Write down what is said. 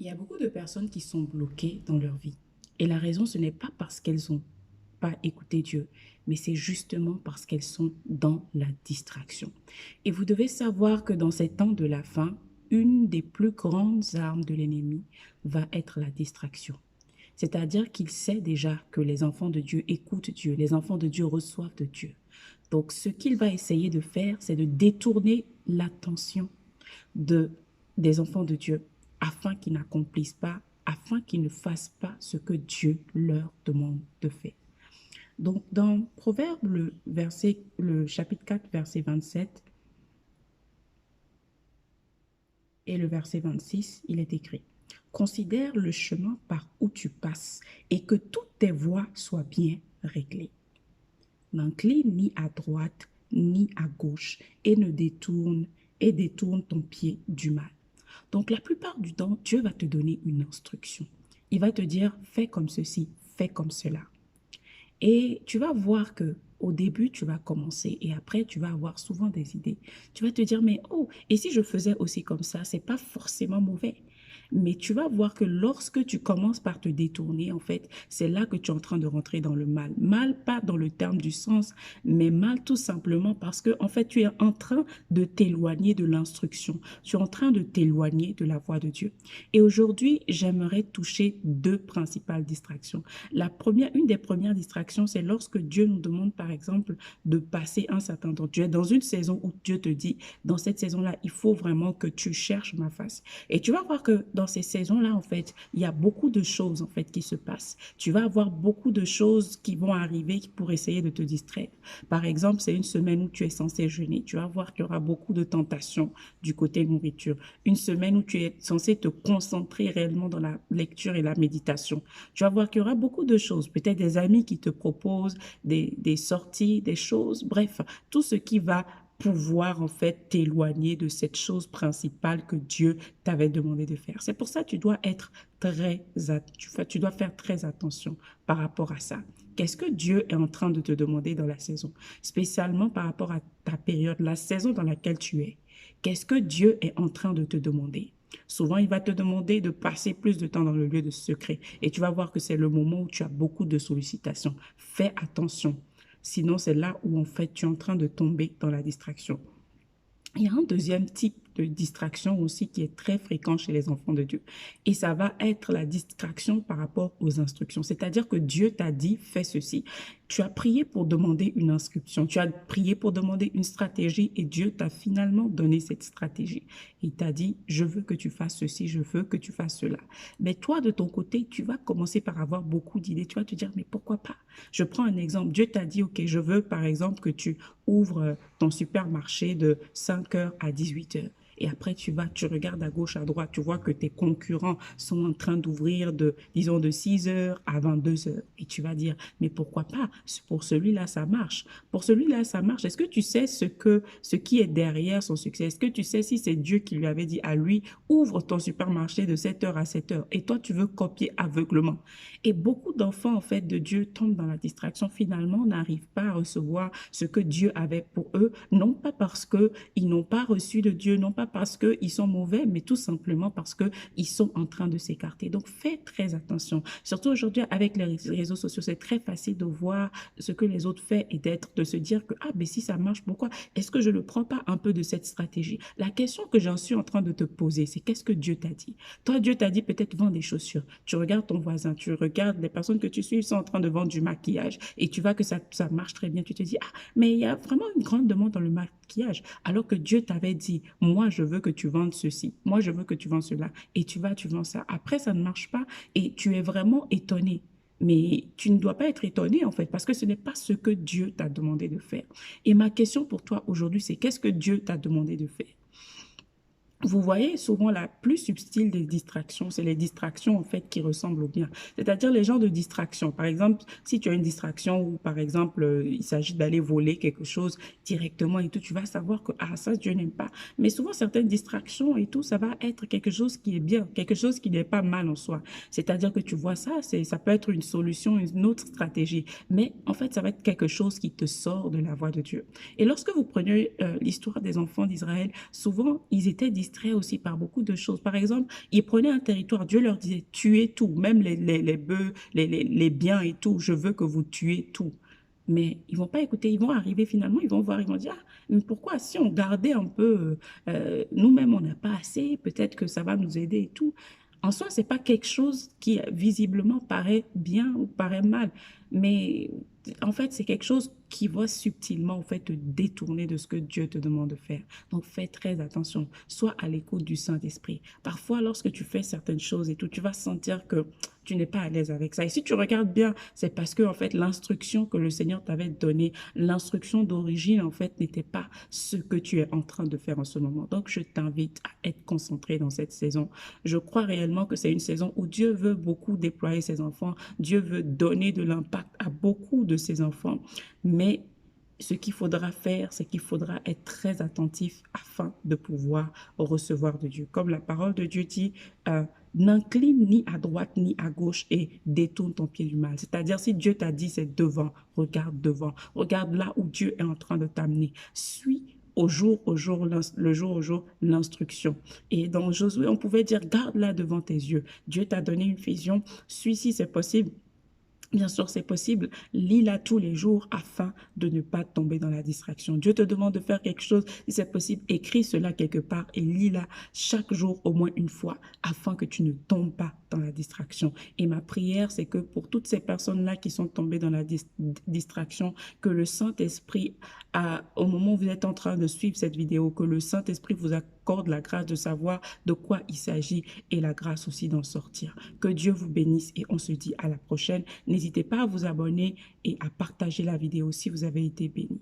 Il y a beaucoup de personnes qui sont bloquées dans leur vie. Et la raison, ce n'est pas parce qu'elles n'ont pas écouté Dieu, mais c'est justement parce qu'elles sont dans la distraction. Et vous devez savoir que dans ces temps de la fin, une des plus grandes armes de l'ennemi va être la distraction. C'est-à-dire qu'il sait déjà que les enfants de Dieu écoutent Dieu, les enfants de Dieu reçoivent de Dieu. Donc, ce qu'il va essayer de faire, c'est de détourner l'attention de, des enfants de Dieu afin qu'ils n'accomplissent pas, afin qu'ils ne fassent pas ce que Dieu leur demande de faire. Donc, dans Proverbe, le chapitre 4, verset 27 et le verset 26, il est écrit: Considère le chemin par où tu passes et que toutes tes voies soient bien réglées. N'incline ni à droite ni à gauche et détourne ton pied du mal. Donc la plupart du temps, Dieu va te donner une instruction. Il va te dire, fais comme ceci, fais comme cela. Et tu vas voir que au début, tu vas commencer et après, tu vas avoir souvent des idées. Tu vas te dire, mais oh, et si je faisais aussi comme ça, c'est pas forcément mauvais. Mais tu vas voir que lorsque tu commences par te détourner, en fait, c'est là que tu es en train de rentrer dans le mal. Mal, pas dans le terme du sens, mais mal tout simplement parce que, en fait, tu es en train de t'éloigner de l'instruction. Tu es en train de t'éloigner de la voie de Dieu. Et aujourd'hui, j'aimerais toucher deux principales distractions. Une des premières distractions, c'est lorsque Dieu nous demande, par exemple, de passer un certain temps. Tu es dans une saison où Dieu te dit, dans cette saison-là, il faut vraiment que tu cherches ma face. Et tu vas voir que dans ces saisons-là, en fait, il y a beaucoup de choses, en fait, qui se passent. Tu vas avoir beaucoup de choses qui vont arriver pour essayer de te distraire. Par exemple, c'est une semaine où tu es censé jeûner. Tu vas voir qu'il y aura beaucoup de tentations du côté nourriture. Une semaine où tu es censé te concentrer réellement dans la lecture et la méditation. Tu vas voir qu'il y aura beaucoup de choses, peut-être des amis qui te proposent des sorties, des choses, bref, tout ce qui va pouvoir en fait t'éloigner de cette chose principale que Dieu t'avait demandé de faire. C'est pour ça que tu dois être tu dois faire très attention par rapport à ça. Qu'est-ce que Dieu est en train de te demander dans la saison, spécialement par rapport à ta période, la saison dans laquelle tu es? Qu'est-ce que Dieu est en train de te demander? Souvent, il va te demander de passer plus de temps dans le lieu de secret. Et tu vas voir que c'est le moment où tu as beaucoup de sollicitations. Fais attention. Sinon, c'est là où, en fait, tu es en train de tomber dans la distraction. Il y a un deuxième type de distraction aussi qui est très fréquent chez les enfants de Dieu. Et ça va être la distraction par rapport aux instructions. C'est-à-dire que Dieu t'a dit, fais ceci. Tu as prié pour demander une inscription. Tu as prié pour demander une stratégie et Dieu t'a finalement donné cette stratégie. Il t'a dit, je veux que tu fasses ceci, je veux que tu fasses cela. Mais toi, de ton côté, tu vas commencer par avoir beaucoup d'idées. Tu vas te dire, mais pourquoi pas? Je prends un exemple. Dieu t'a dit, OK, je veux par exemple que tu ouvres ton supermarché de 5 heures à 18 heures. Et après, tu regardes à gauche, à droite, tu vois que tes concurrents sont en train d'ouvrir disons, de 6 heures à 22 heures. Et tu vas dire, mais pourquoi pas? Pour celui-là, ça marche. Pour celui-là, ça marche. Est-ce que tu sais ce qui est derrière son succès? Est-ce que tu sais si c'est Dieu qui lui avait dit à lui, ouvre ton supermarché de 7 heures à 7 heures. Et toi, tu veux copier aveuglement. Et beaucoup d'enfants, en fait, de Dieu tombent dans la distraction. Finalement, n'arrivent pas à recevoir ce que Dieu avait pour eux, non pas parce qu'ils n'ont pas reçu de Dieu, non pas parce qu'ils sont mauvais, mais tout simplement parce qu'ils sont en train de s'écarter. Donc, fais très attention. Surtout aujourd'hui, avec les réseaux sociaux, c'est très facile de voir ce que les autres font et de se dire que, ah, mais si ça marche, pourquoi est-ce que je ne prends pas un peu de cette stratégie? La question que j'en suis en train de te poser, c'est qu'est-ce que Dieu t'a dit? Toi, Dieu t'a dit peut-être vends des chaussures. Tu regardes ton voisin, tu regardes les personnes que tu suis, ils sont en train de vendre du maquillage et tu vois que ça marche très bien. Tu te dis, ah, mais il y a vraiment une grande demande dans le maquillage. Alors que Dieu t'avait dit, moi, je veux que tu vendes ceci. Moi, je veux que tu vendes cela. Et tu vends ça. Après, ça ne marche pas et tu es vraiment étonné. Mais tu ne dois pas être étonné, en fait, parce que ce n'est pas ce que Dieu t'a demandé de faire. Et ma question pour toi aujourd'hui, c'est qu'est-ce que Dieu t'a demandé de faire? Vous voyez souvent la plus subtile des distractions, c'est les distractions en fait qui ressemblent au bien. C'est-à-dire les genres de distractions. Par exemple, si tu as une distraction où par exemple il s'agit d'aller voler quelque chose directement et tout, tu vas savoir que ah ça Dieu n'aime pas. Mais souvent certaines distractions et tout, ça va être quelque chose qui est bien, quelque chose qui n'est pas mal en soi. C'est-à-dire que tu vois ça, ça peut être une solution, une autre stratégie. Mais en fait, ça va être quelque chose qui te sort de la voie de Dieu. Et lorsque vous prenez l'histoire des enfants d'Israël, souvent ils étaient distraits distrait aussi par beaucoup de choses. Par exemple, ils prenaient un territoire, Dieu leur disait, tuez tout, même les bœufs, les biens et tout, je veux que vous tuez tout. Mais ils vont pas écouter, ils vont arriver finalement, ils vont voir, ils vont dire, ah, mais pourquoi si on gardait un peu, nous-mêmes on n'a pas assez, peut-être que ça va nous aider et tout. En soi, c'est pas quelque chose qui visiblement paraît bien ou paraît mal, mais en fait, c'est quelque chose qui va subtilement en fait te détourner de ce que Dieu te demande de faire. Donc, fais très attention. Sois à l'écoute du Saint-Esprit. Parfois, lorsque tu fais certaines choses et tout, tu vas sentir que tu n'es pas à l'aise avec ça. Et si tu regardes bien, c'est parce que en fait, l'instruction que le Seigneur t'avait donnée, l'instruction d'origine en fait n'était pas ce que tu es en train de faire en ce moment. Donc, je t'invite à être concentré dans cette saison. Je crois réellement que c'est une saison où Dieu veut beaucoup déployer ses enfants. Dieu veut donner de l'impact à beaucoup de ses enfants. Mais ce qu'il faudra faire, c'est qu'il faudra être très attentif afin de pouvoir recevoir de Dieu. Comme la parole de Dieu dit, n'incline ni à droite ni à gauche et détourne ton pied du mal. C'est-à-dire, si Dieu t'a dit c'est devant, regarde là où Dieu est en train de t'amener. Suis au jour, le jour au jour, l'instruction. Et dans Josué, on pouvait dire, garde là devant tes yeux. Dieu t'a donné une vision, suis si c'est possible. Bien sûr, c'est possible. Lis-la tous les jours afin de ne pas tomber dans la distraction. Dieu te demande de faire quelque chose. Si c'est possible, écris cela quelque part et lis-la chaque jour au moins une fois afin que tu ne tombes pas dans la distraction. Et ma prière, c'est que pour toutes ces personnes-là qui sont tombées dans la distraction, que le Saint-Esprit, au moment où vous êtes en train de suivre cette vidéo, que le Saint-Esprit vous accorde la grâce de savoir de quoi il s'agit et la grâce aussi d'en sortir. Que Dieu vous bénisse et on se dit à la prochaine. N'hésitez pas à vous abonner et à partager la vidéo si vous avez été béni.